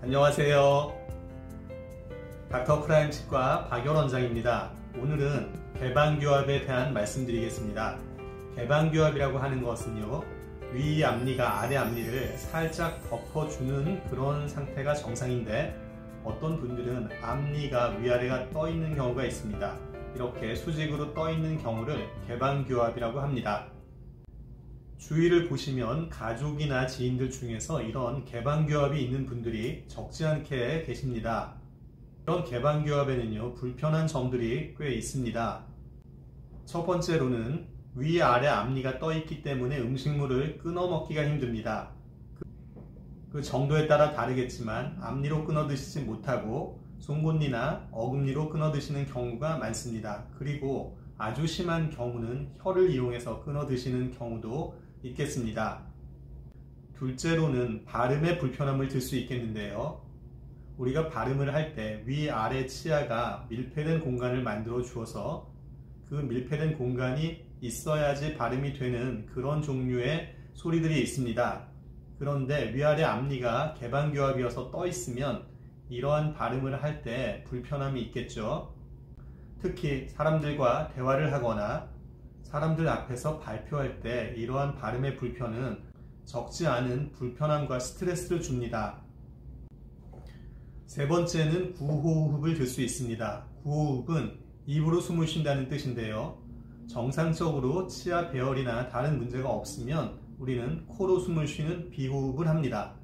안녕하세요. 닥터 프라임 치과 박열 원장입니다. 오늘은 개방교합에 대한 말씀드리겠습니다. 개방교합이라고 하는 것은요, 위 앞니가 아래 앞니를 살짝 덮어주는 그런 상태가 정상인데, 어떤 분들은 앞니가 위아래가 떠 있는 경우가 있습니다. 이렇게 수직으로 떠 있는 경우를 개방교합이라고 합니다. 주위를 보시면 가족이나 지인들 중에서 이런 개방교합이 있는 분들이 적지 않게 계십니다. 이런 개방교합에는요, 불편한 점들이 꽤 있습니다. 첫 번째로는 위아래 앞니가 떠 있기 때문에 음식물을 끊어 먹기가 힘듭니다. 그 정도에 따라 다르겠지만 앞니로 끊어 드시지 못하고 송곳니나 어금니로 끊어 드시는 경우가 많습니다. 그리고 아주 심한 경우는 혀를 이용해서 끊어 드시는 경우도 있겠습니다. 둘째로는 발음에 불편함을 들 수 있겠는데요. 우리가 발음을 할 때 위아래 치아가 밀폐된 공간을 만들어 주어서 그 밀폐된 공간이 있어야지 발음이 되는 그런 종류의 소리들이 있습니다. 그런데 위아래 앞니가 개방교합이어서 떠 있으면 이러한 발음을 할 때 불편함이 있겠죠. 특히 사람들과 대화를 하거나 사람들 앞에서 발표할 때 이러한 발음의 불편은 적지 않은 불편함과 스트레스를 줍니다. 세 번째는 구호흡을 들 수 있습니다. 구호흡은 입으로 숨을 쉰다는 뜻인데요. 정상적으로 치아 배열이나 다른 문제가 없으면 우리는 코로 숨을 쉬는 비호흡을 합니다.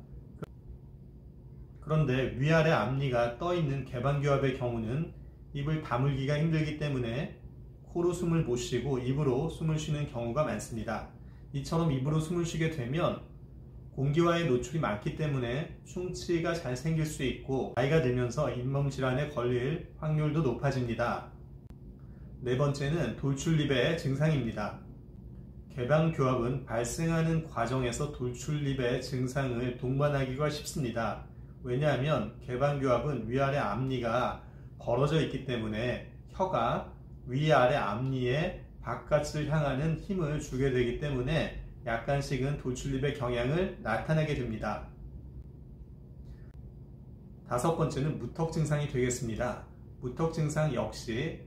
그런데 위아래 앞니가 떠 있는 개방교합의 경우는 입을 다물기가 힘들기 때문에 코로 숨을 못 쉬고 입으로 숨을 쉬는 경우가 많습니다. 이처럼 입으로 숨을 쉬게 되면 공기와의 노출이 많기 때문에 충치가 잘 생길 수 있고 나이가 들면서 잇몸 질환에 걸릴 확률도 높아집니다. 네 번째는 돌출립의 증상입니다. 개방교합은 발생하는 과정에서 돌출립의 증상을 동반하기가 쉽습니다. 왜냐하면 개방교합은 위아래 앞니가 벌어져 있기 때문에 혀가 위아래 앞니의 바깥을 향하는 힘을 주게 되기 때문에 약간씩은 돌출립의 경향을 나타내게 됩니다. 다섯 번째는 무턱 증상이 되겠습니다. 무턱 증상 역시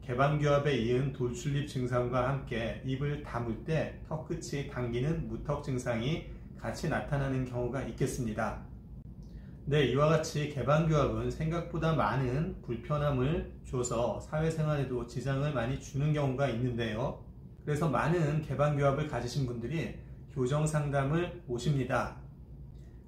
개방교합에 이은 돌출립 증상과 함께 입을 다물 때 턱끝이 당기는 무턱 증상이 같이 나타나는 경우가 있겠습니다. 네, 이와 같이 개방교합은 생각보다 많은 불편함을 줘서 사회생활에도 지장을 많이 주는 경우가 있는데요. 그래서 많은 개방교합을 가지신 분들이 교정상담을 오십니다.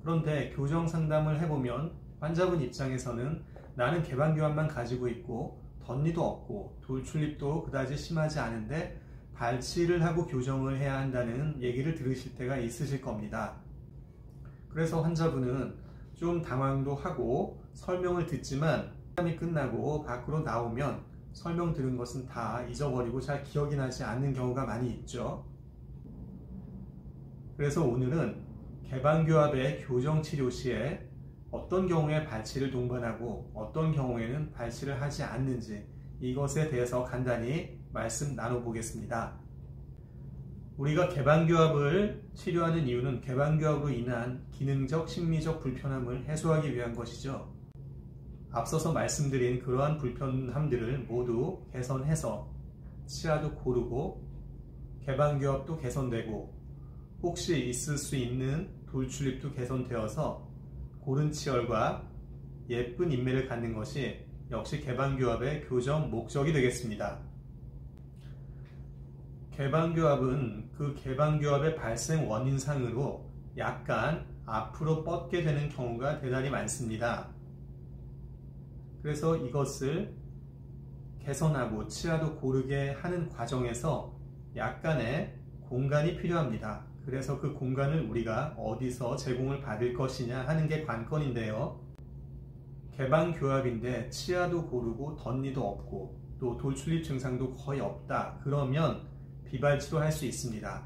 그런데 교정상담을 해보면 환자분 입장에서는 나는 개방교합만 가지고 있고 덧니도 없고 돌출립도 그다지 심하지 않은데 발치를 하고 교정을 해야 한다는 얘기를 들으실 때가 있으실 겁니다. 그래서 환자분은 좀 당황도 하고 설명을 듣지만 상담이 끝나고 밖으로 나오면 설명 들은 것은 다 잊어버리고 잘 기억이 나지 않는 경우가 많이 있죠. 그래서 오늘은 개방교합의 교정치료 시에 어떤 경우에 발치를 동반하고 어떤 경우에는 발치를 하지 않는지 이것에 대해서 간단히 말씀 나눠보겠습니다. 우리가 개방교합을 치료하는 이유는 개방교합으로 인한 기능적, 심리적 불편함을 해소하기 위한 것이죠. 앞서서 말씀드린 그러한 불편함들을 모두 개선해서 치아도 고르고 개방교합도 개선되고 혹시 있을 수 있는 돌출입도 개선되어서 고른 치열과 예쁜 인매를 갖는 것이 역시 개방교합의 교정 목적이 되겠습니다. 개방교합은 그 개방교합의 발생 원인상으로 약간 앞으로 뻗게 되는 경우가 대단히 많습니다. 그래서 이것을 개선하고 치아도 고르게 하는 과정에서 약간의 공간이 필요합니다. 그래서 그 공간을 우리가 어디서 제공을 받을 것이냐 하는 게 관건인데요. 개방교합인데 치아도 고르고 덧니도 없고 또 돌출입 증상도 거의 없다. 그러면 비발치로 할 수 있습니다.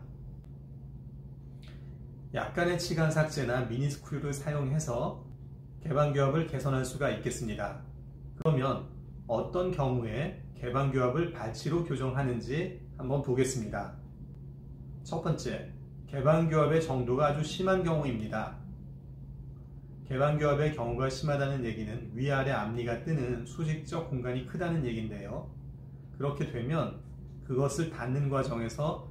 약간의 치간 삭제나 미니스크류를 사용해서 개방교합을 개선할 수가 있겠습니다. 그러면 어떤 경우에 개방교합을 발치로 교정하는지 한번 보겠습니다. 첫 번째, 개방교합의 정도가 아주 심한 경우입니다. 개방교합의 경우가 심하다는 얘기는 위아래 앞니가 뜨는 수직적 공간이 크다는 얘기인데요. 그렇게 되면 그것을 닫는 과정에서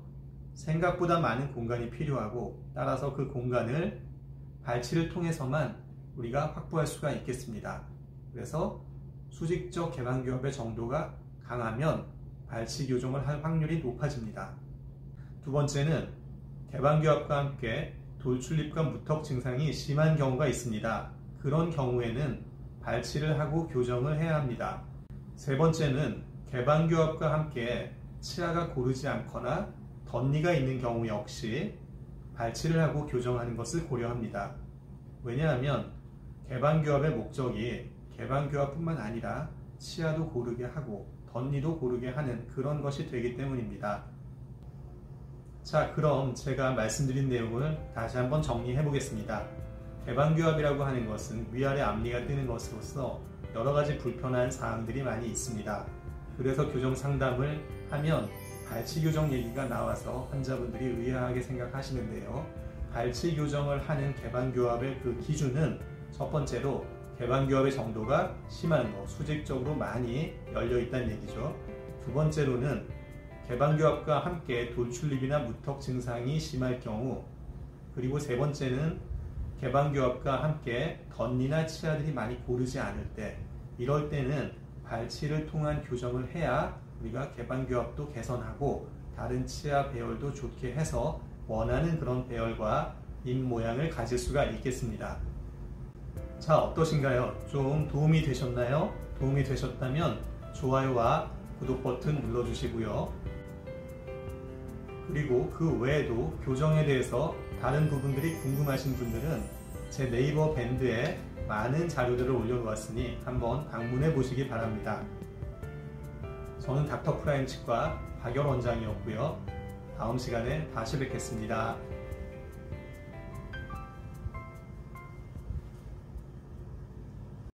생각보다 많은 공간이 필요하고, 따라서 그 공간을 발치를 통해서만 우리가 확보할 수가 있겠습니다. 그래서 수직적 개방교합의 정도가 강하면 발치 교정을 할 확률이 높아집니다. 두 번째는 개방교합과 함께 돌출입과 무턱 증상이 심한 경우가 있습니다. 그런 경우에는 발치를 하고 교정을 해야 합니다. 세 번째는 개방교합과 함께 치아가 고르지 않거나 덧니가 있는 경우 역시 발치를 하고 교정하는 것을 고려합니다. 왜냐하면 개방교합의 목적이 개방교합뿐만 아니라 치아도 고르게 하고 덧니도 고르게 하는 그런 것이 되기 때문입니다. 자, 그럼 제가 말씀드린 내용을 다시 한번 정리해 보겠습니다. 개방교합이라고 하는 것은 위아래 앞니가 뜨는 것으로서 여러 가지 불편한 사항들이 많이 있습니다. 그래서 교정 상담을 하면 발치 교정 얘기가 나와서 환자분들이 의아하게 생각하시는데요. 발치 교정을 하는 개방교합의 그 기준은 첫 번째로 개방교합의 정도가 심한 거, 수직적으로 많이 열려 있다는 얘기죠. 두 번째로는 개방교합과 함께 돌출입이나 무턱 증상이 심할 경우, 그리고 세 번째는 개방교합과 함께 덧니나 치아들이 많이 고르지 않을 때, 이럴 때는 발치를 통한 교정을 해야 우리가 개방교합도 개선하고 다른 치아 배열도 좋게 해서 원하는 그런 배열과 입 모양을 가질 수가 있겠습니다. 자, 어떠신가요? 좀 도움이 되셨나요? 도움이 되셨다면 좋아요와 구독 버튼 눌러주시고요. 그리고 그 외에도 교정에 대해서 다른 부분들이 궁금하신 분들은 제 네이버 밴드에 많은 자료들을 올려놓았으니 한번 방문해 보시기 바랍니다. 저는 닥터 프라임 치과 박열 원장이었고요. 다음 시간에 다시 뵙겠습니다.